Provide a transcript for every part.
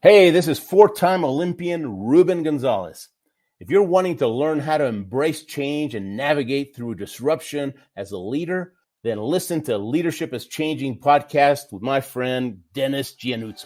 Hey, this is four-time Olympian Reuben Gonzalez. If you're wanting to learn how to embrace change and navigate through disruption as a leader, then listen to Leadership is Changing podcast with my friend Dennis Giannuzzo.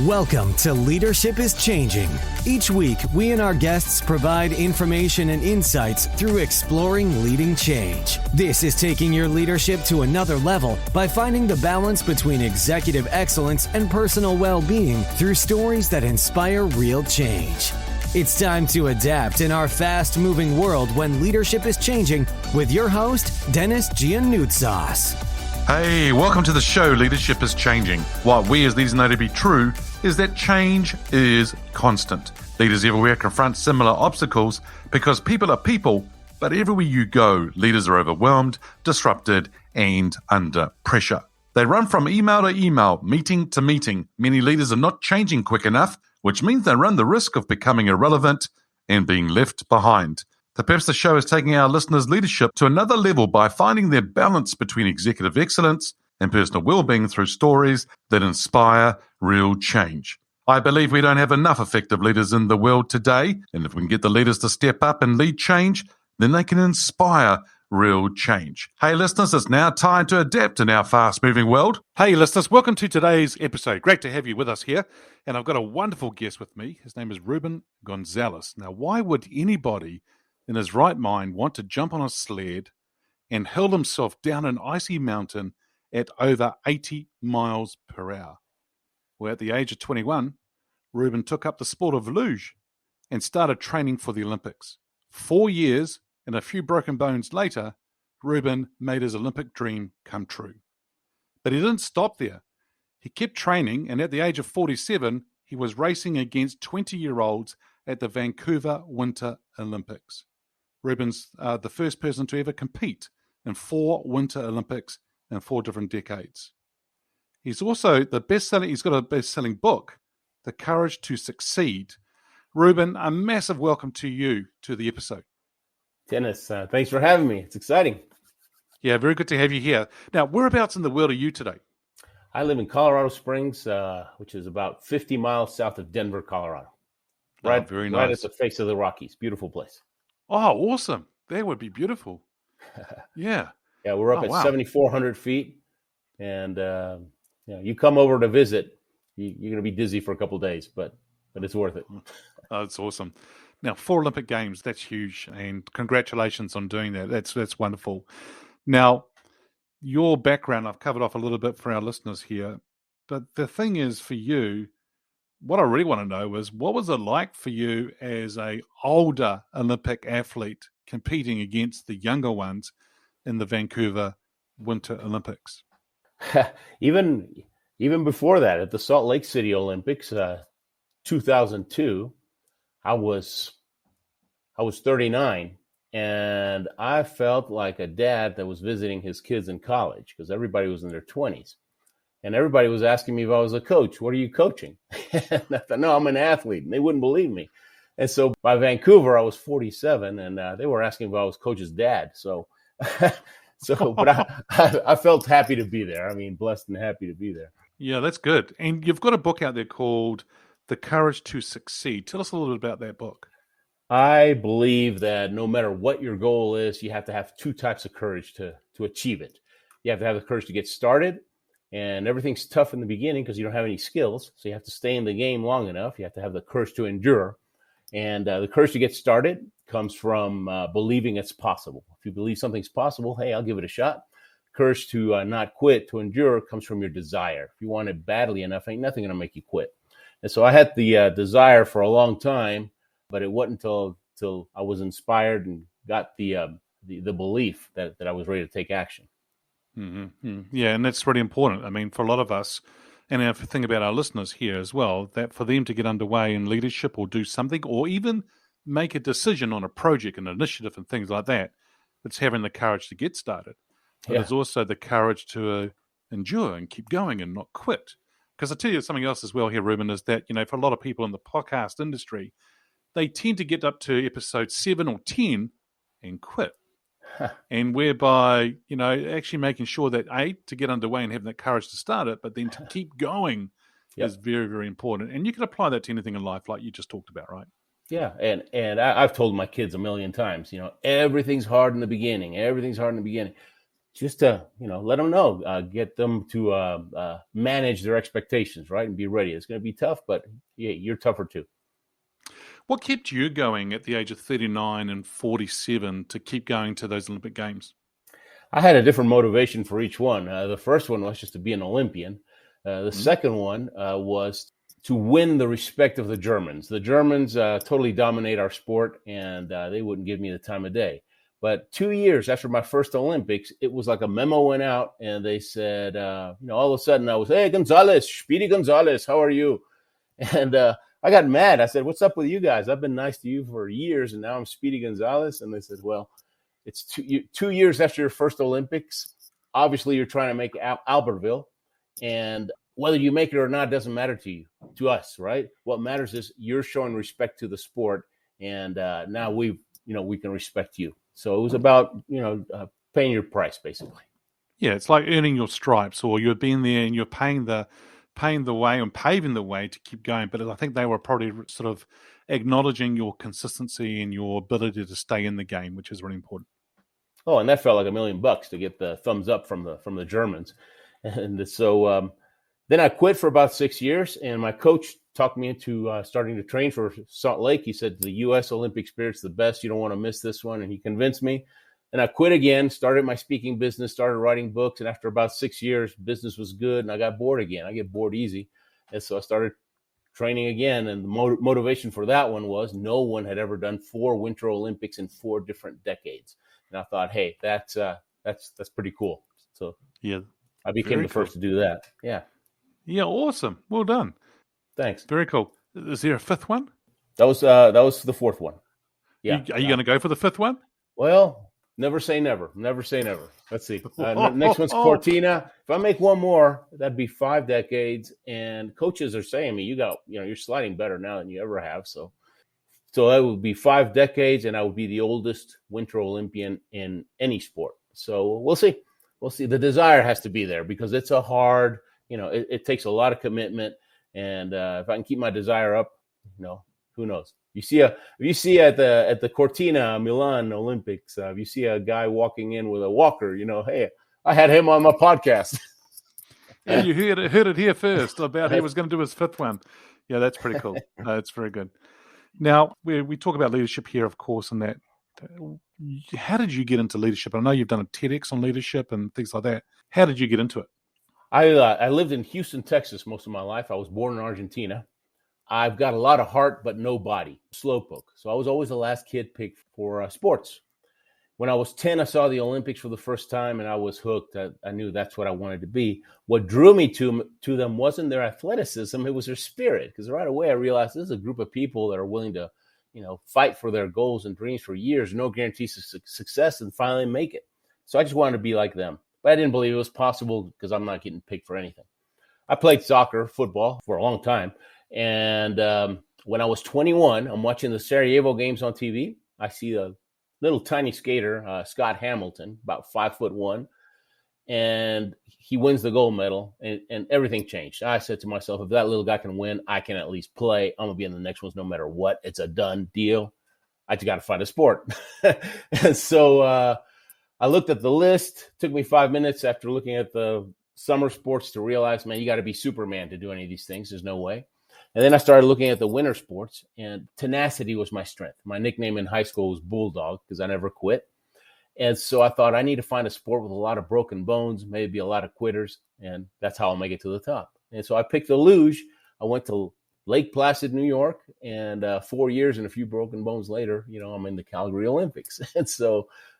Welcome to Leadership is Changing. Each week, we and our guests provide information and insights through exploring leading change. This is taking your leadership to another level by finding the balance between executive excellence and personal well-being through stories that inspire real change. It's time to adapt in our fast-moving world when leadership is changing with your host, Dennis Giannuzzo. Hey, welcome to the show, Leadership is Changing. What we as leaders know to be true is that change is constant. Leaders everywhere confront similar obstacles because people are people, but everywhere you go, leaders are overwhelmed, disrupted, and under pressure. They run from email to email, meeting to meeting. Many leaders are not changing quick enough, which means they run the risk of becoming irrelevant and being left behind. Perhaps the show is taking our listeners' leadership to another level by finding their balance between executive excellence and personal well-being through stories that inspire real change. I believe we don't have enough effective leaders in the world today, and if we can get the leaders to step up and lead change, then they can inspire real change. Hey listeners, it's now time to adapt in our fast-moving world. Hey listeners, welcome to today's episode. Great to have you with us here, and I've got a wonderful guest with me. His name is Ruben Gonzalez. Now, why would anybody in his right mind want to jump on a sled and hurl himself down an icy mountain at over 80 miles per hour? Well, at the age of 21, Reuben took up the sport of luge and started training for the Olympics. 4 years and a few broken bones later, Reuben made his Olympic dream come true. But he didn't stop there. He kept training, and at the age of 47, he was racing against 20-year-olds at the Vancouver Winter Olympics. Reuben's the first person to ever compete in 4 Winter Olympics in 4 different decades. He's also he's got a best-selling book, The Courage to Succeed. Reuben, a massive welcome to you to the episode. Dennis, thanks for having me. It's exciting. Yeah, very good to have you here. Now, whereabouts in the world are you today? I live in Colorado Springs, which is about 50 miles south of Denver, Colorado. Right, very nice. Right at the face of the Rockies. Beautiful place. Oh, awesome. That would be beautiful. Yeah. Yeah, we're up at 7,400 feet. And you come over to visit, you're going to be dizzy for a couple of days, but it's worth it. Oh, that's awesome. Now, 4 Olympic Games, that's huge. And congratulations on doing that. That's wonderful. Now, your background, I've covered off a little bit for our listeners here. But the thing is, for you, what I really want to know is, what was it like for you as an older Olympic athlete competing against the younger ones in the Vancouver Winter Olympics? Even before that, at the Salt Lake City Olympics, 2002, I was 39, and I felt like a dad that was visiting his kids in college because everybody was in their 20s. And everybody was asking me if I was a coach. What are you coaching? And I thought, no, I'm an athlete. And they wouldn't believe me. And so by Vancouver, I was 47, and they were asking if I was coach's dad. But I felt happy to be there. I mean, blessed and happy to be there. Yeah, that's good. And you've got a book out there called The Courage to Succeed. Tell us a little bit about that book. I believe that no matter what your goal is, you have to have 2 types of courage to achieve it. You have to have the courage to get started. And everything's tough in the beginning because you don't have any skills. So you have to stay in the game long enough. You have to have the courage to endure. And the courage to get started comes from believing it's possible. If you believe something's possible, hey, I'll give it a shot. Courage to not quit, to endure, comes from your desire. If you want it badly enough, ain't nothing going to make you quit. And so I had the desire for a long time, but it wasn't until I was inspired and got the belief that I was ready to take action. Mm-hmm. Yeah, and that's really important. I mean, for a lot of us, and if you think about our listeners here as well, that for them to get underway in leadership or do something or even make a decision on a project, an initiative and things like that, it's having the courage to get started. But there's also the courage to endure and keep going and not quit. Because I tell you something else as well here, Reuben, is that, for a lot of people in the podcast industry, they tend to get up to episode 7 or 10 and quit. and whereby, actually making sure that to get underway and having that courage to start it, but then to keep going is very, very important. And you can apply that to anything in life, like you just talked about, right? Yeah, and I've told my kids a million times, everything's hard in the beginning. Everything's hard in the beginning. Just to, let them know, get them to manage their expectations, right, and be ready. It's going to be tough, but yeah, you're tougher too. What kept you going at the age of 39 and 47 to keep going to those Olympic Games? I had a different motivation for each one. The first one was just to be an Olympian. The second one was to win the respect of the Germans. The Germans totally dominate our sport, and they wouldn't give me the time of day. But 2 years after my first Olympics, it was like a memo went out, and they said, all of a sudden I was, hey, Gonzalez, Speedy Gonzalez, how are you? And I got mad. I said, what's up with you guys? I've been nice to you for years, and now I'm Speedy Gonzalez. And they said, well, it's 2 years after your first Olympics. Obviously, you're trying to make Albertville, and whether you make it or not doesn't matter to us, right? What matters is you're showing respect to the sport, and now we can respect you. So it was about, paying your price, basically. Yeah, it's like earning your stripes, or you're being there and you're paying the way and paving the way to keep going. But I think they were probably sort of acknowledging your consistency and your ability to stay in the game, which is really important. Oh, and that felt like $1 million to get the thumbs up from the Germans. And so then I quit for about 6 years, and my coach talked me into starting to train for Salt Lake. He said, the U.S. Olympic spirit's the best. You don't want to miss this one. And he convinced me. And I quit again, started my speaking business, started writing books. And after about 6 years, business was good, and I got bored again. I get bored easy. And so I started training again. And the motivation for that one was no one had ever done 4 Winter Olympics in 4 different decades. And I thought, hey, that's pretty cool. So yeah, I became the first to do that. Yeah. Yeah, awesome. Well done. Thanks. Very cool. Is there a 5th one? That was the 4th one. Yeah. Are you going to go for the 5th one? Well, never say never. Never say never. Let's see. Next one's Cortina. If I make one more, that'd be 5 decades. And coaches are saying to me, you're sliding better now than you ever have. So that would be 5 decades, and I would be the oldest Winter Olympian in any sport. So we'll see. We'll see. The desire has to be there because it's a hard, it takes a lot of commitment. And if I can keep my desire up, who knows? If you see at the Cortina Milan Olympics, if you see a guy walking in with a walker, hey, I had him on my podcast. Yeah, you heard it here first about he was going to do his 5th one. Yeah, that's pretty cool. That's very good. Now, we talk about leadership here, of course, and that. How did you get into leadership? I know you've done a TEDx on leadership and things like that. How did you get into it? I lived in Houston, Texas most of my life. I was born in Argentina. I've got a lot of heart, but no body, slowpoke. So I was always the last kid picked for sports. When I was 10, I saw the Olympics for the first time, and I was hooked. I knew that's what I wanted to be. What drew me to them wasn't their athleticism. It was their spirit, because right away I realized this is a group of people that are willing to, fight for their goals and dreams for years, no guarantees of success, and finally make it. So I just wanted to be like them. But I didn't believe it was possible because I'm not getting picked for anything. I played football, for a long time. And when I was 21, I'm watching the Sarajevo games on TV. I see a little tiny skater, Scott Hamilton, about 5'1", and he wins the gold medal, and everything changed. I said to myself, if that little guy can win, I can at least play. I'm going to be in the next ones no matter what. It's a done deal. I just got to find a sport. And so I looked at the list. Took me 5 minutes after looking at the summer sports to realize, man, you got to be Superman to do any of these things. There's no way. And then I started looking at the winter sports, and tenacity was my strength. My nickname in high school was Bulldog because I never quit. And so I thought I need to find a sport with a lot of broken bones, maybe a lot of quitters, and that's how I'll make it to the top. And so I picked the luge. I went to Lake Placid, New York, and 4 years and a few broken bones later, I'm in the Calgary Olympics.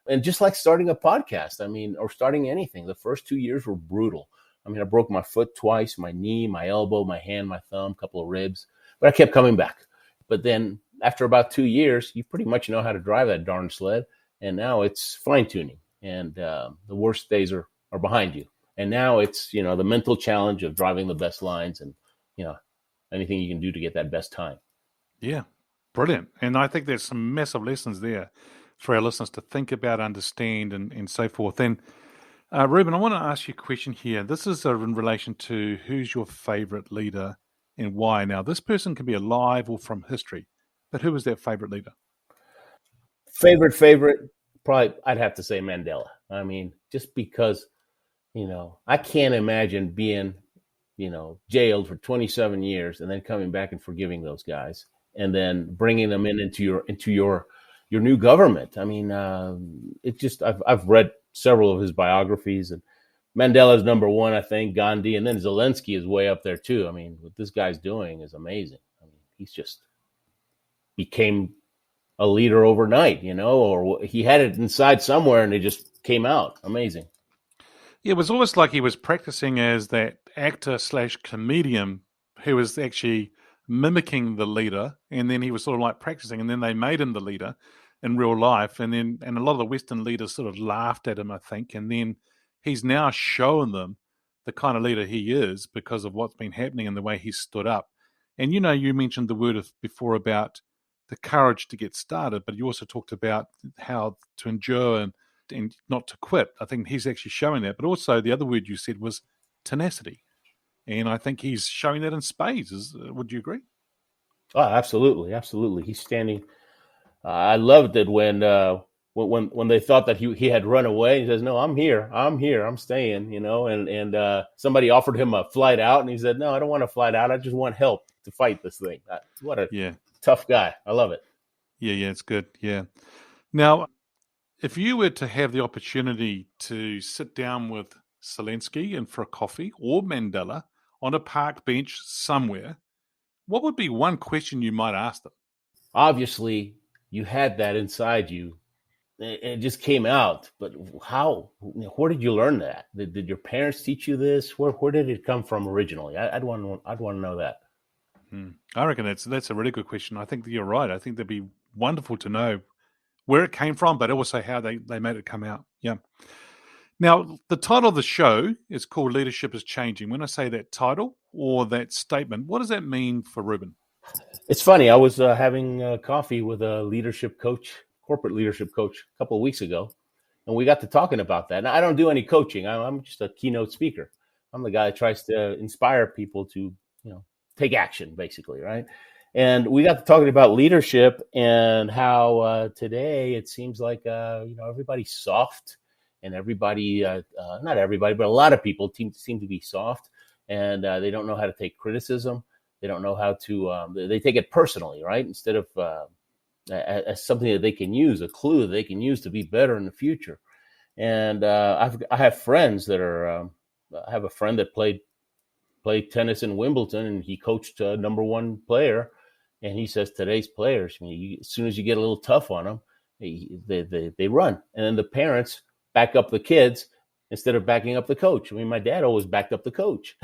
And just like starting a podcast, or starting anything, the first 2 years were brutal. I broke my foot twice, my knee, my elbow, my hand, my thumb, a couple of ribs, but I kept coming back. But then after about 2 years, you pretty much know how to drive that darn sled. And now it's fine tuning, and the worst days are behind you. And now it's, the mental challenge of driving the best lines and, anything you can do to get that best time. Yeah. Brilliant. And I think there's some massive lessons there for our listeners to think about, understand, and so forth. And Reuben, I want to ask you a question here. This is in relation to who's your favorite leader and why. Now, this person can be alive or from history, but who was that favorite leader? Favorite, probably I'd have to say Mandela. I mean, just because, I can't imagine being, jailed for 27 years and then coming back and forgiving those guys and then bringing them into your new government. I mean, it just, I've read several of his biographies, and Mandela's number one, I think, Gandhi, and then Zelensky is way up there too. I mean, what this guy's doing is amazing. I mean, he's just became a leader overnight, or he had it inside somewhere and it just came out. Amazing. Yeah, it was almost like he was practicing as that actor/comedian who was actually mimicking the leader, and then he was sort of like practicing, and then they made him the leader in real life, and a lot of the Western leaders sort of laughed at him, I think, and then he's now showing them the kind of leader he is because of what's been happening and the way he stood up. And you mentioned the word before about the courage to get started, but you also talked about how to endure and not to quit. I think he's actually showing that, but also the other word you said was tenacity. And I think he's showing that in spades. Would you agree? Oh, absolutely. Absolutely. He's standing. I loved it when they thought that he had run away. He says, "No, I'm here. I'm staying," and somebody offered him a flight out, and he said, "No, I don't want a flight out. I just want help to fight this thing." What a tough guy. I love it. Yeah, it's good. Yeah. Now, if you were to have the opportunity to sit down with Zelensky and for a coffee, or Mandela on a park bench somewhere, what would be one question you might ask them? Obviously, you had that inside you. It just came out. But how? Where did you learn that? Did your parents teach you this? Where did it come from originally? I'd want to know that. I reckon that's a really good question. I think that you're right. I think that'd be wonderful to know where it came from, but also how they made it come out. Yeah. Now, the title of the show is called Leadership is Changing. When I say that title or that statement, what does that mean for Reuben? It's funny. I was having coffee with a leadership coach, corporate leadership coach, a couple of weeks ago, and we got to talking about that. Now, I don't do any coaching. I'm just a keynote speaker. I'm the guy that tries to inspire people to, take action, basically, right? And we got to talking about leadership and how today it seems like, everybody's soft, and everybody, not everybody, but a lot of people seem to be soft, and they don't know how to take criticism. They don't know how to, they take it personally, right? Instead of as something that they can use, a clue that they can use to be better in the future. And I have friends that are, I have a friend that played tennis in Wimbledon, and he coached a number one player. And he says today's players, as soon as you get a little tough on them, they run. And then the parents back up the kids instead of backing up the coach. My dad always backed up the coach,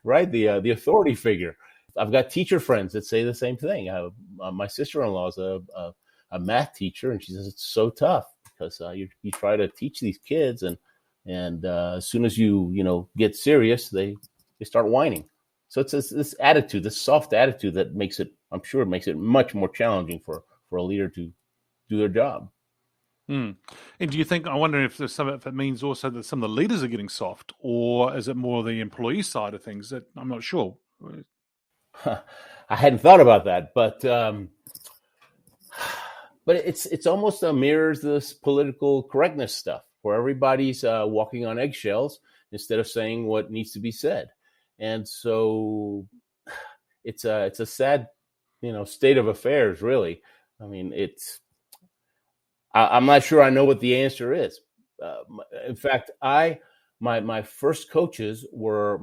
right? The authority figure. I've got teacher friends that say the same thing. My sister-in-law is a math teacher, and she says it's so tough because you try to teach these kids, and as soon as you get serious, they start whining. So it's this attitude, this soft attitude that makes it, I'm sure, makes it much more challenging for a leader to do their job. And do you think, I wonder if it means also that some of the leaders are getting soft, or is it more the employee side of things? That I'm not sure. I hadn't thought about that, but it's almost mirrors this political correctness stuff where everybody's walking on eggshells instead of saying what needs to be said. And so it's a sad, state of affairs, really. I'm not sure I know what the answer is. In fact, my first coaches were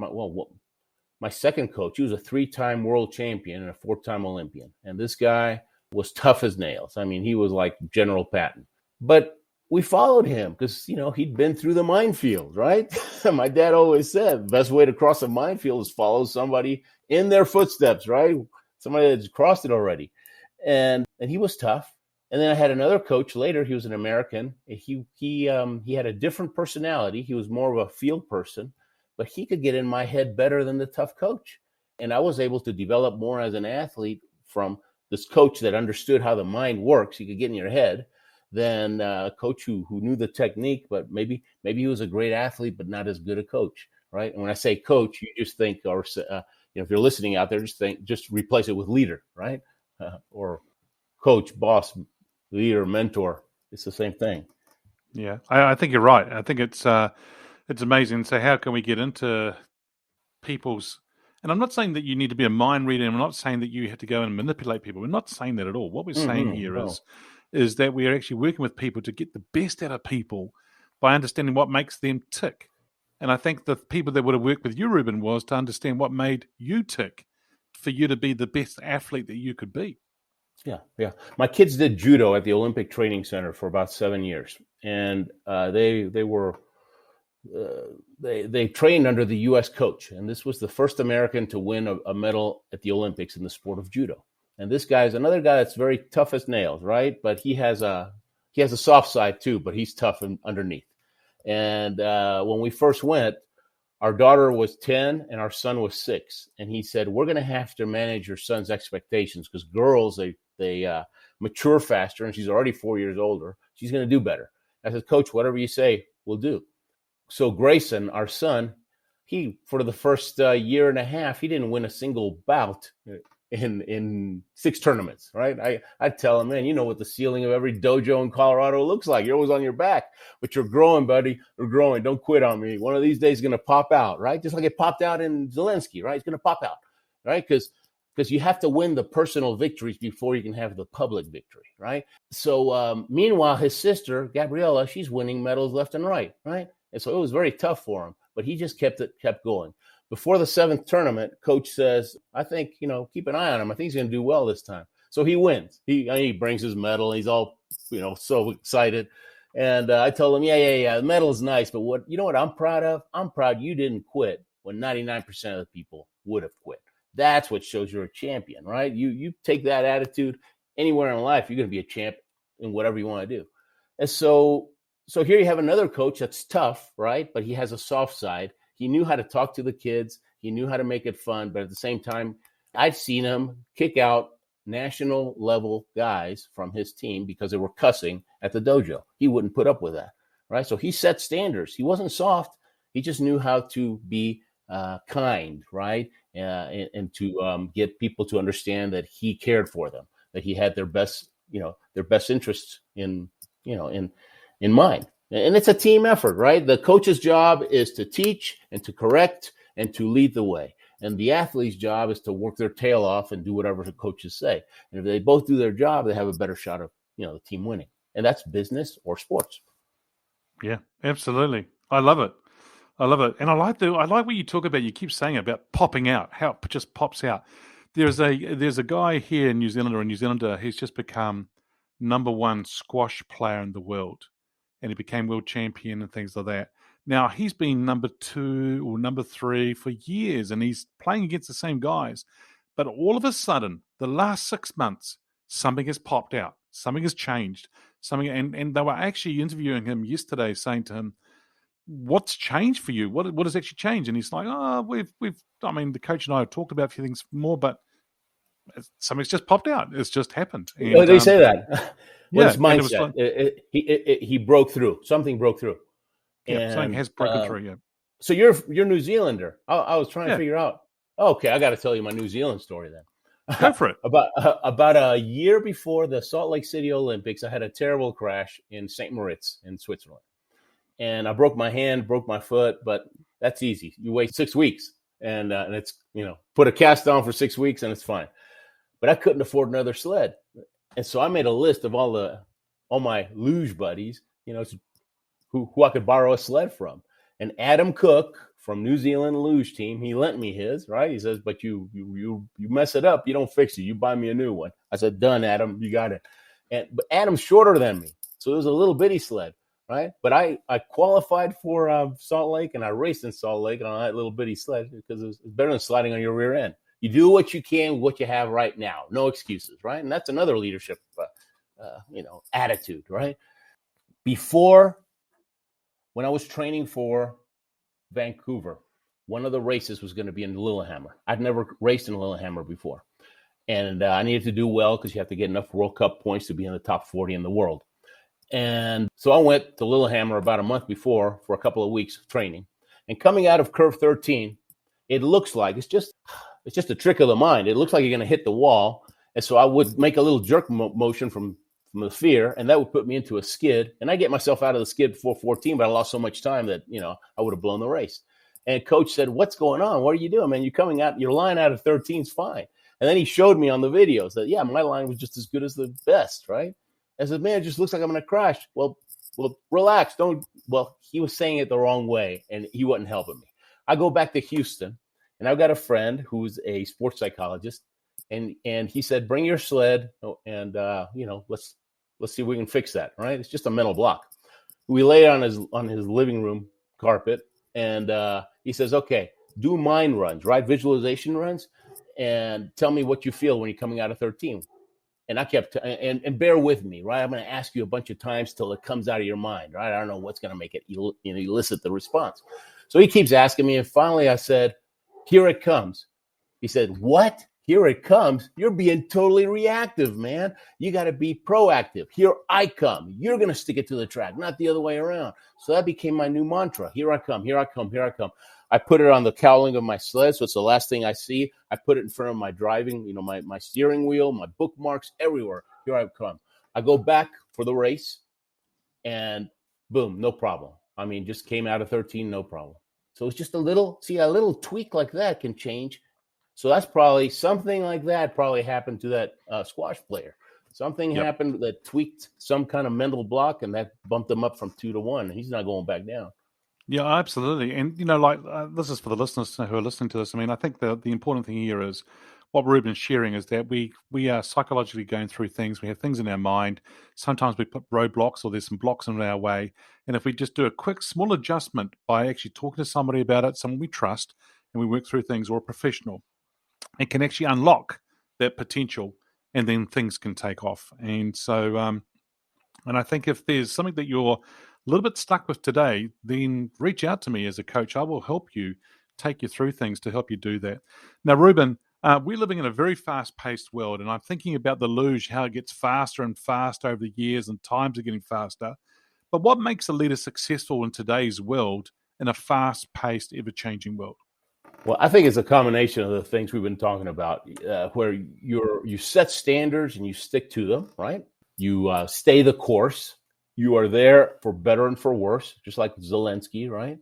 my second coach. He was a 3-time world champion and a 4-time Olympian. And this guy was tough as nails. He was like General Patton. But we followed him because, he'd been through the minefield, right? My dad always said the best way to cross a minefield is follow somebody in their footsteps, right? Somebody that's crossed it already. And he was tough. And then I had another coach later. He was an American. He had a different personality. He was more of a field person, but he could get in my head better than the tough coach. And I was able to develop more as an athlete from this coach that understood how the mind works. He could get in your head than a coach who knew the technique, but maybe he was a great athlete, but not as good a coach, right? And when I say coach, you just think, or if you're listening out there, just replace it with leader, right? Or coach, boss, leader, mentor. It's the same thing. Yeah, I think you're right. I think it's amazing. So how can we get into people's? And I'm not saying that you need to be a mind reader. I'm not saying that you have to go and manipulate people. We're not saying that at all. What we're saying here is that we are actually working with people to get the best out of people by understanding what makes them tick. And I think the people that would have worked with you, Ruben, was to understand what made you tick for you to be the best athlete that you could be. Yeah. My kids did judo at the Olympic Training Center for about 7 years, and they trained under the U.S. coach, and this was the first American to win a medal at the Olympics in the sport of judo. And this guy is another guy that's very tough as nails, right? But he has a soft side too, but he's tough underneath. And when we first went, our daughter was 10 and our son was 6. And he said, we're going to have to manage your son's expectations because girls, they mature faster, and she's already 4 years older. She's going to do better. I said, Coach, whatever you say, we'll do. So Grayson, our son, he, for the first year and a half, he didn't win a single bout in 6 tournaments, right? I tell him, man, you know what the ceiling of every dojo in Colorado looks like. You're always on your back, but you're growing, buddy. You're growing. Don't quit on me. One of these days it's going to pop out, right? Just like it popped out in Zelensky, right? It's going to pop out, right? Because you have to win the personal victories before you can have the public victory, right? So meanwhile, his sister, Gabriella, she's winning medals left and right? And so it was very tough for him, but he just kept going. Before the 7th tournament, coach says, I think, keep an eye on him. I think he's going to do well this time. So he wins. He brings his medal. He's all, so excited. And I told him, yeah, the medal is nice. But what I'm proud of? I'm proud you didn't quit when 99% of the people would have quit. That's what shows you're a champion, right? You take that attitude anywhere in life, you're going to be a champ in whatever you want to do. And so here you have another coach that's tough, right? But he has a soft side. He knew how to talk to the kids. He knew how to make it fun. But at the same time, I'd seen him kick out national level guys from his team because they were cussing at the dojo. He wouldn't put up with that, right? So he set standards. He wasn't soft. He just knew how to be kind, right? And to get people to understand that he cared for them, that he had their best interests in mind. And it's a team effort, right? The coach's job is to teach and to correct and to lead the way. And the athlete's job is to work their tail off and do whatever the coaches say. And if they both do their job, they have a better shot of, the team winning. And that's business or sports. Yeah, absolutely. I love it. And I like what you talk about. You keep saying about popping out, how it just pops out. There's a guy here in New Zealand, or a New Zealander, he's just become #1 squash player in the world. And he became world champion and things like that. Now, he's been #2 or #3 for years, and he's playing against the same guys. But all of a sudden, the last 6 months, something has popped out. Something has changed. And they were actually interviewing him yesterday, saying to him, what's changed for you? What has actually changed? And he's like, the coach and I have talked about a few things more, but something's just popped out. It's just happened. And, they say that. Well, his mindset. He broke through. Something broke through. Yeah, something has broken through. Yeah. So you're New Zealander. I was trying to figure out. Okay, I got to tell you my New Zealand story then. Go for it. About a year before the Salt Lake City Olympics, I had a terrible crash in St. Moritz in Switzerland, and I broke my hand, broke my foot. But that's easy. You wait 6 weeks, and it's put a cast on for 6 weeks, and it's fine. But I couldn't afford another sled. And so I made a list of all my luge buddies, who I could borrow a sled from. And Adam Cook from New Zealand luge team, he lent me his, right? He says, but you mess it up, you don't fix it. You buy me a new one. I said, done, Adam, you got it. But Adam's shorter than me, so it was a little bitty sled, right? But I qualified for Salt Lake, and I raced in Salt Lake on that little bitty sled because it's better than sliding on your rear end. You do what you can with what you have right now. No excuses, right? And that's another leadership, attitude, right? Before, when I was training for Vancouver, one of the races was going to be in Lillehammer. I'd never raced in Lillehammer before. And I needed to do well because you have to get enough World Cup points to be in the top 40 in the world. And so I went to Lillehammer about a month before for a couple of weeks of training. And coming out of curve 13, it looks like it's just a trick of the mind. It looks like you're going to hit the wall. And so I would make a little jerk motion from the fear, and that would put me into a skid. And I get myself out of the skid before 14, but I lost so much time that, I would have blown the race. And coach said, "What's going on? What are you doing, man? You're coming out, your line out of 13 is fine." And then he showed me on the videos that, yeah, my line was just as good as the best, right? I said, "Man, it just looks like I'm going to crash." Well, relax. Well, he was saying it the wrong way, and he wasn't helping me. I go back to Houston, and I've got a friend who's a sports psychologist, and he said, "Bring your sled, and let's see if we can fix that." Right? It's just a mental block. We lay it on his living room carpet, and he says, "Okay, do mind runs, right? Visualization runs, and tell me what you feel when you're coming out of 13." And I kept, and bear with me, right? I'm going to ask you a bunch of times till it comes out of your mind, right? I don't know what's going to make it, elicit the response. So he keeps asking me. And finally I said, "Here it comes." He said, "What? Here it comes? You're being totally reactive, man. You got to be proactive. Here I come. You're going to stick it to the track, not the other way around." So that became my new mantra. Here I come, here I come, here I come. I put it on the cowling of my sled, so it's the last thing I see. I put it in front of my driving, my steering wheel, my bookmarks, everywhere. Here I come. I go back for the race, and boom, no problem. I mean, just came out of 13, no problem. So it's just a little tweak like that can change. So that's probably something like that probably happened to that squash player. Something happened that tweaked some kind of mental block, and that bumped him up from 2 to 1. He's not going back down. Yeah, absolutely. And, this is for the listeners who are listening to this. I mean, I think the important thing here is what Ruben's sharing is that we are psychologically going through things. We have things in our mind. Sometimes we put roadblocks or there's some blocks in our way. And if we just do a quick, small adjustment by actually talking to somebody about it, someone we trust, and we work through things, or a professional, it can actually unlock that potential, and then things can take off. And so, and I think if there's something that you're a little bit stuck with today, then reach out to me as a coach. I will help you, take you through things to help you do that. Now, Ruben, we're living in a very fast-paced world, and I'm thinking about the luge, how it gets faster and faster over the years, and times are getting faster. But what makes a leader successful in today's world, in a fast-paced, ever-changing world? Well, I think it's a combination of the things we've been talking about, where you set standards and you stick to them, right? You stay the course. You are there for better and for worse, just like Zelensky, right?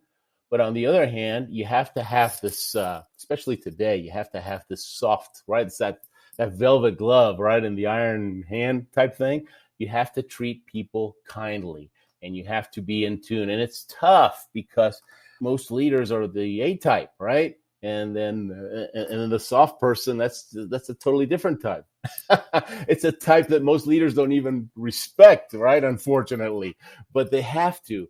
But on the other hand, you have to have this, especially today, you have to have this soft, right? It's that velvet glove, right? In the iron hand type thing. You have to treat people kindly, and you have to be in tune. And it's tough because most leaders are the A-type, right? And then the soft person, that's a totally different type. It's a type that most leaders don't even respect, right? Unfortunately, but they have to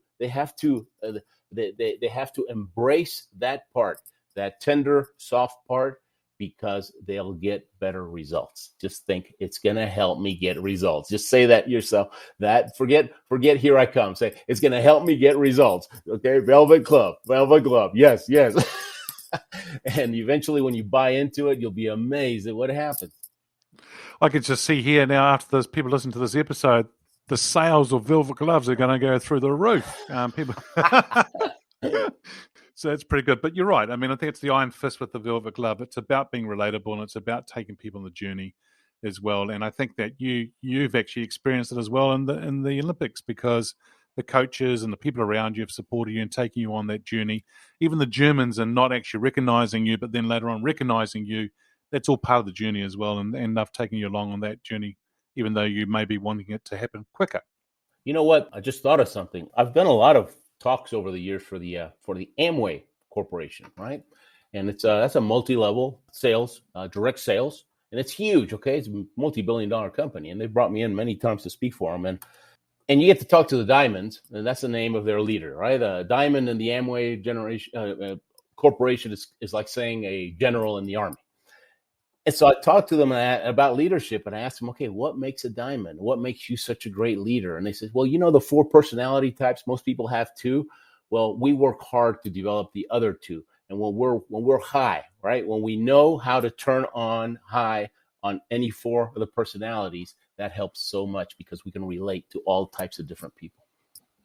embrace that part, that tender, soft part, because they'll get better results. Just think, it's going to help me get results. Just say that yourself. That forget. Here I come. Say, it's going to help me get results. Okay, velvet glove. Yes. And eventually, when you buy into it, you'll be amazed at what happens. I can just see here now, after those people listen to this episode, the sales of velvet gloves are going to go through the roof. People, so it's pretty good. But you're right. I mean, I think it's the iron fist with the velvet glove. It's about being relatable, and it's about taking people on the journey as well. And I think that you've actually experienced it as well in the Olympics, because the coaches and the people around you have supported you and taken you on that journey. Even the Germans are not actually recognizing you, but then later on recognizing you. That's all part of the journey as well, and I've taken you along on that journey, even though you may be wanting it to happen quicker. You know what? I just thought of something. I've done a lot of talks over the years for the Amway Corporation, right? And that's a multi-level sales, direct sales, and it's huge. Okay, it's a multi-billion-dollar company, and they brought me in many times to speak for them, and you get to talk to the Diamonds, and that's the name of their leader, right? Diamond in the Amway Corporation is like saying a general in the Army. And so I talked to them about leadership, and I asked them, okay, what makes a diamond? What makes you such a great leader? And they said, well, the 4 personality types, most people have 2. Well, we work hard to develop the other 2. And when we're high, right? When we know how to turn on high on any 4 of the personalities, that helps so much because we can relate to all types of different people.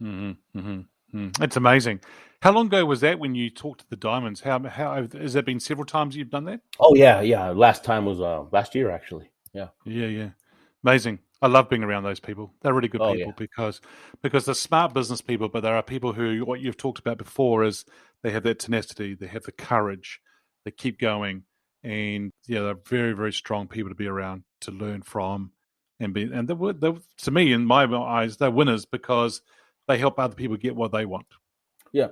Mm-hmm, mm-hmm, mm. It's amazing. How long ago was that when you talked to the Diamonds? How has that been several times you've done that? Oh yeah. Last time was last year actually. Yeah. Yeah. Amazing. I love being around those people. They're really good people because they're smart business people, but there are people who, what you've talked about before, is they have that tenacity, they have the courage, they keep going, and they're very, very strong people to be around, to learn from, and to me, in my eyes, they're winners because they help other people get what they want. Yeah,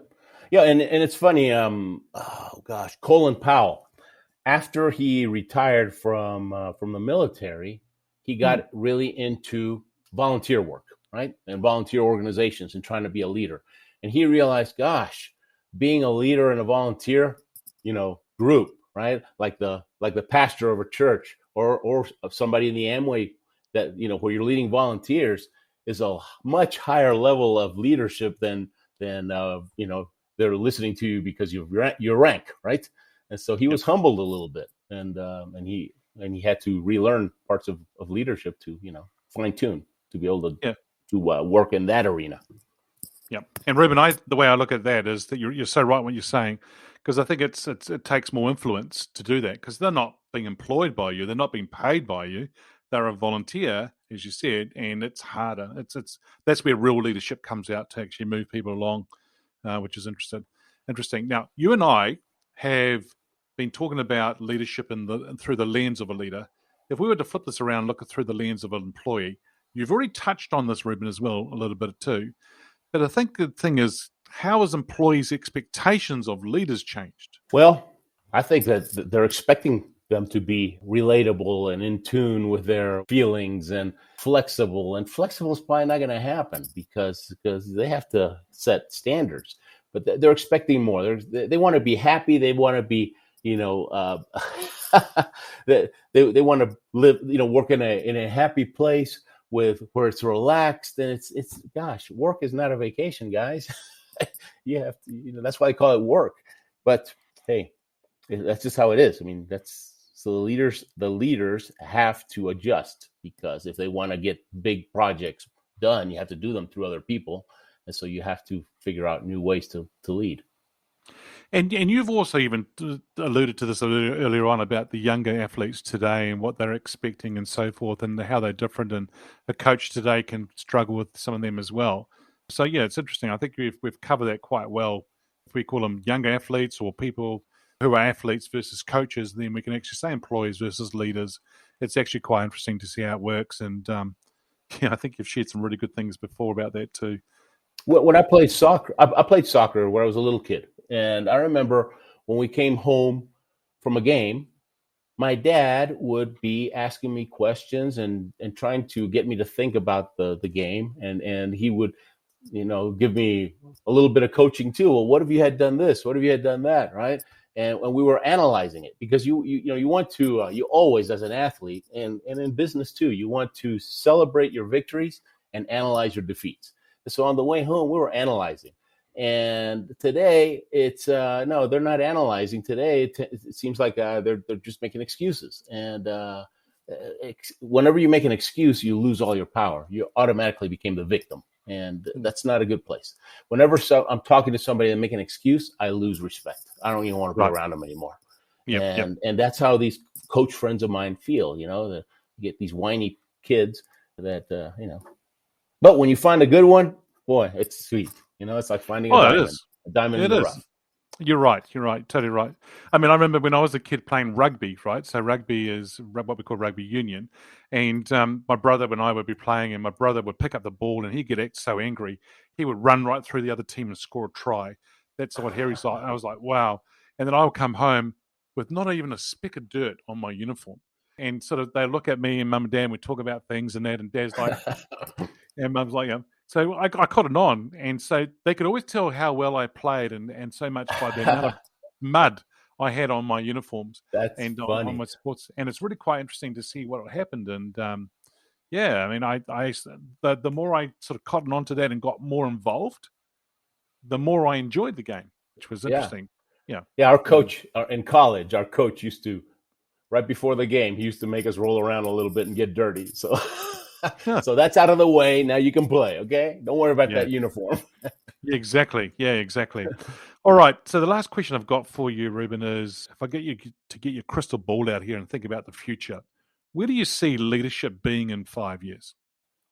and it's funny. Colin Powell, after he retired from the military, he got really into volunteer work, right, and volunteer organizations, and trying to be a leader. And he realized, gosh, being a leader and a volunteer, group, right, like the pastor of a church or somebody in the Amway, that where you're leading volunteers, is a much higher level of leadership than they're listening to you because your rank, right? And so he was humbled a little bit, and he had to relearn parts of leadership to fine tune to be able to work in that arena. Yeah, and Ruben, the way I look at that is that you're so right what you're saying, because I think it takes more influence to do that, because they're not being employed by you, they're not being paid by you, they're a volunteer, as you said, and it's harder. It's that's where real leadership comes out, to actually move people along, which is interesting. Now, you and I have been talking about leadership through the lens of a leader. If we were to flip this around, look through the lens of an employee, you've already touched on this, Ruben, as well, a little bit too. But I think the thing is, how has employees' expectations of leaders changed? Well, I think that they're expecting them to be relatable and in tune with their feelings and flexible. And flexible is probably not going to happen because they have to set standards. But they're expecting more. They want to be happy. They want to be, they want to live, work in a happy place where it's relaxed, and it's gosh, work is not a vacation, guys. You have to, that's why I call it work. But hey, that's just how it is. I mean, so the leaders have to adjust, because if they want to get big projects done, you have to do them through other people, and so you have to figure out new ways to lead. And you've also even alluded to this earlier on about the younger athletes today and what they're expecting and so forth, and how they're different, and a coach today can struggle with some of them as well. So yeah, it's interesting. I think we've covered that quite well. If we call them younger athletes or people who are athletes versus coaches, then we can actually say employees versus leaders. It's actually quite interesting to see how it works. And I think you've shared some really good things before about that too. When I played soccer, I played soccer when I was a little kid. And I remember when we came home from a game, my dad would be asking me questions and trying to get me to think about the game. And he would, give me a little bit of coaching too. Well, what if you had done this? What if you had done that? Right. And we were analyzing it, because you want to, you always, as an athlete and in business too, you want to celebrate your victories and analyze your defeats. So on the way home, we were analyzing. And today, it's no, they're not analyzing. Today, it seems like they're just making excuses. And whenever you make an excuse, you lose all your power. You automatically became the victim, and that's not a good place. Whenever I'm talking to somebody and make an excuse, I lose respect. I don't even want to be around them anymore. And that's how these coach friends of mine feel. You get these whiny kids that But when you find a good one, boy, it's sweet. It's like finding a diamond in the rough. You're right. Totally right. I mean, I remember when I was a kid playing rugby, right? So rugby is what we call rugby union. And my brother and I would be playing, and my brother would pick up the ball and he'd get so angry. He would run right through the other team and score a try. That's what Harry's like. I was like, wow. And then I would come home with not even a speck of dirt on my uniform. And sort of they look at me, and mum and dad would talk about things and that, and dad's like, and mum's like, So I caught it on, and so they could always tell how well I played, and so much by the amount of mud I had on my uniforms and on my sports. And it's really quite interesting to see what happened. And I mean, the more I sort of cottoned onto that and got more involved, the more I enjoyed the game, which was interesting. Yeah. Our coach in college, our coach used to, right before the game, he used to make us roll around a little bit and get dirty. So So that's out of the way. Now you can play. Okay. Don't worry about Yeah. that uniform. Yeah, exactly. Yeah, exactly. All right. So the last question I've got for you, Ruben, is if I get you to get your crystal ball out here and think about the future, where do you see leadership being in 5 years?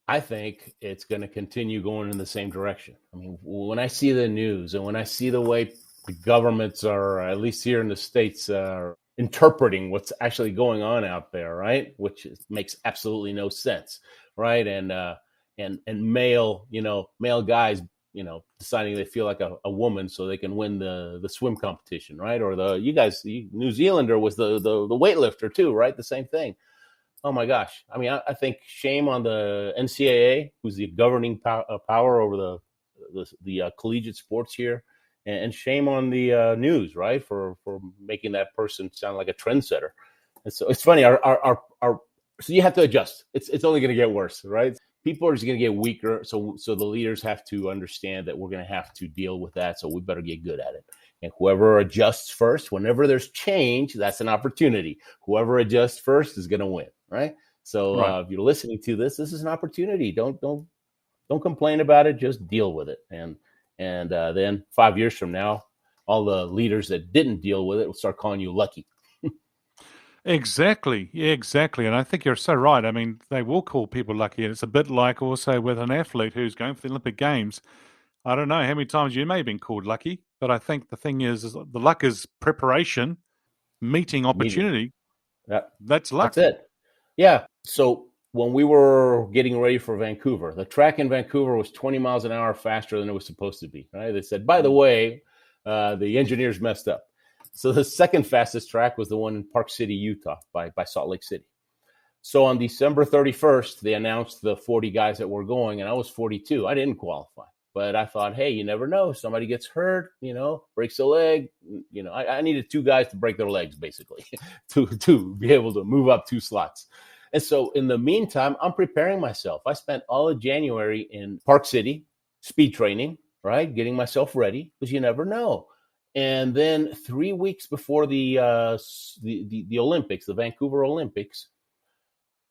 I think it's going to continue going in the same direction. I mean, when I see the news and when I see the way the governments are, at least here in the States, are interpreting what's actually going on out there, right? Which makes absolutely no sense, right? And male guys, deciding they feel like a woman so they can win the swim competition, right? Or New Zealander was the weightlifter too, right? The same thing. Oh my gosh. I mean, I think shame on the NCAA, who's the governing power over the collegiate sports here, and shame on the news, right, for making that person sound like a trendsetter. And so it's funny. So you have to adjust. It's only going to get worse, right? People are just going to get weaker. So the leaders have to understand that we're going to have to deal with that. So we better get good at it. And whoever adjusts first, whenever there's change, that's an opportunity. Whoever adjusts first is going to win, right? So Right. if you're listening to this is an opportunity. Don't complain about it. Just deal with it. And then 5 years from now, all the leaders that didn't deal with it will start calling you lucky. Exactly. Yeah, exactly. And I think you're so right. I mean, they will call people lucky. And it's a bit like also with an athlete who's going for the Olympic Games. I don't know how many times you may have been called lucky, but I think the thing is the luck is preparation, meeting opportunity. That's luck. That's it. Yeah. So when we were getting ready for Vancouver, the track in Vancouver was 20 miles an hour faster than it was supposed to be. Right? They said, by the way, the engineers messed up. So the second fastest track was the one in Park City, Utah, by Salt Lake City. So on December 31st, they announced the 40 guys that were going, and I was 42. I didn't qualify. But I thought, hey, you never know. Somebody gets hurt, breaks a leg. I needed 2 guys to break their legs, basically, to be able to move up 2 slots. And so in the meantime, I'm preparing myself. I spent all of January in Park City, speed training, right? Getting myself ready, because you never know. And then 3 weeks before the Olympics, the Vancouver Olympics,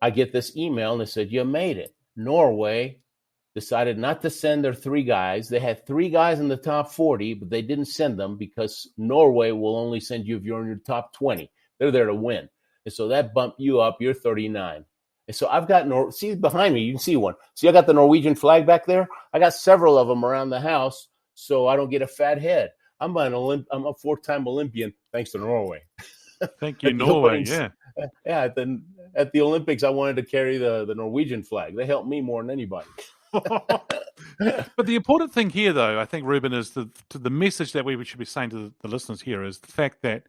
I get this email and it said, you made it. Norway decided not to send their 3 guys. They had 3 guys in the top 40, but they didn't send them because Norway will only send you if you're in your top 20. They're there to win. And so that bumped you up. You're 39. And so I've got see behind me, you can see one. See, I got the Norwegian flag back there. I got several of them around the house so I don't get a fat head. I'm a 4-time Olympian thanks to Norway. Thank you, Norway. Yeah. Yeah. At the Olympics, I wanted to carry the Norwegian flag. They helped me more than anybody. But the important thing here, though, I think, Ruben, is the message that we should be saying to the listeners here is the fact that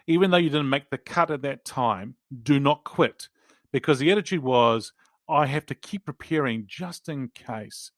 even though you didn't make the cut at that time, do not quit. Because the attitude was, I have to keep preparing just in case.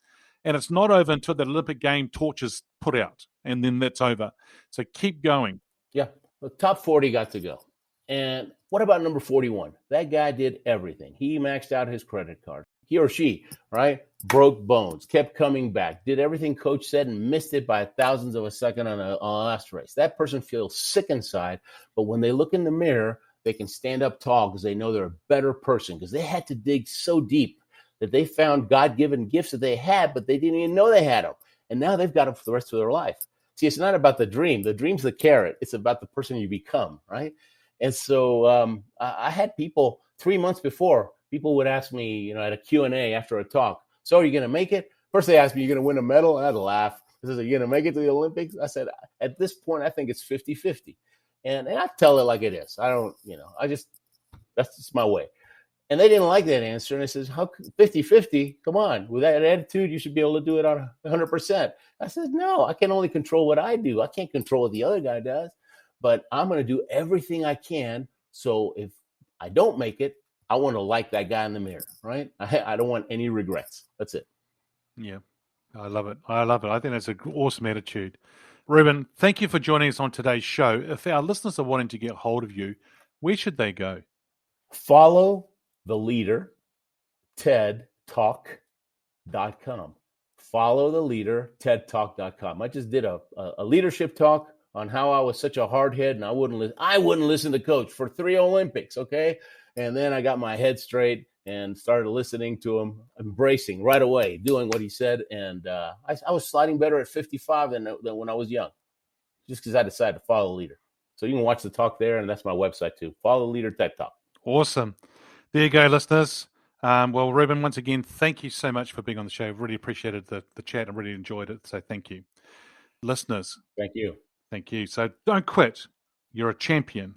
And it's not over until the Olympic game torch is put out, and then that's over. So keep going. Yeah, the top 40 got to go. And what about number 41? That guy did everything. He maxed out his credit card. He or she, right, broke bones, kept coming back, did everything coach said and missed it by thousandths of a second on a last race. That person feels sick inside, but when they look in the mirror, they can stand up tall because they know they're a better person because they had to dig so deep that they found God-given gifts that they had, but they didn't even know they had them. And now they've got them for the rest of their life. See, it's not about the dream. The dream's the carrot. It's about the person you become, right? And so I had people 3 months before, people would ask me, at a Q&A after a talk, so are you going to make it? First they asked me, you going to win a medal? And I'd laugh. I said, are you going to make it to the Olympics? I said, at this point, I think it's 50-50. And I tell it like it is. I don't, that's just my way. And they didn't like that answer. And I says, how 50-50? Come on. With that attitude, you should be able to do it on 100%. I said, no, I can only control what I do. I can't control what the other guy does. But I'm going to do everything I can. So if I don't make it, I want to like that guy in the mirror, right? I don't want any regrets. That's it. Yeah, I love it. I think that's an awesome attitude. Reuben, thank you for joining us on today's show. If our listeners are wanting to get hold of you, where should they go? Follow the leader, tedtalk.com. Follow the leader, tedtalk.com. I just did a leadership talk on how I was such a hard head and I wouldn't listen to coach for 3 Olympics, okay? And then I got my head straight and started listening to him, embracing right away, doing what he said. And I was sliding better at 55 than when I was young, just because I decided to follow the leader. So you can watch the talk there, and that's my website too. Follow the Leader TED Talk. Awesome. There you go, listeners. Well, Reuben, once again, thank you so much for being on the show. Really appreciated the chat and really enjoyed it. So thank you. Listeners. Thank you. Thank you. So don't quit. You're a champion.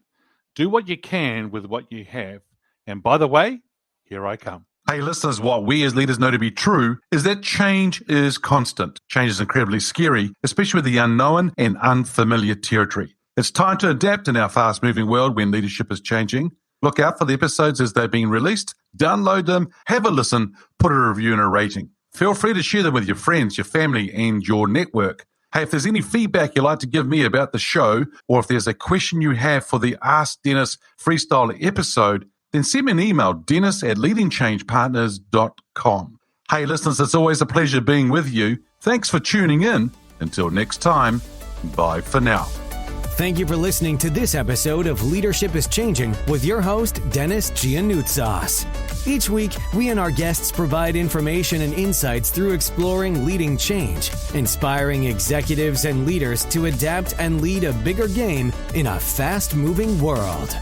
Do what you can with what you have. And by the way, here I come. Hey, listeners, what we as leaders know to be true is that change is constant. Change is incredibly scary, especially with the unknown and unfamiliar territory. It's time to adapt in our fast-moving world when leadership is changing. Look out for the episodes as they're being released. Download them, have a listen, put a review and a rating. Feel free to share them with your friends, your family, and your network. Hey, if there's any feedback you'd like to give me about the show, or if there's a question you have for the Ask Dennis Freestyle episode, then send me an email, dennis@leadingchangepartners.com. Hey, listeners, it's always a pleasure being with you. Thanks for tuning in. Until next time, bye for now. Thank you for listening to this episode of Leadership is Changing with your host, Dennis Giannoutsas. Each week, we and our guests provide information and insights through exploring leading change, inspiring executives and leaders to adapt and lead a bigger game in a fast-moving world.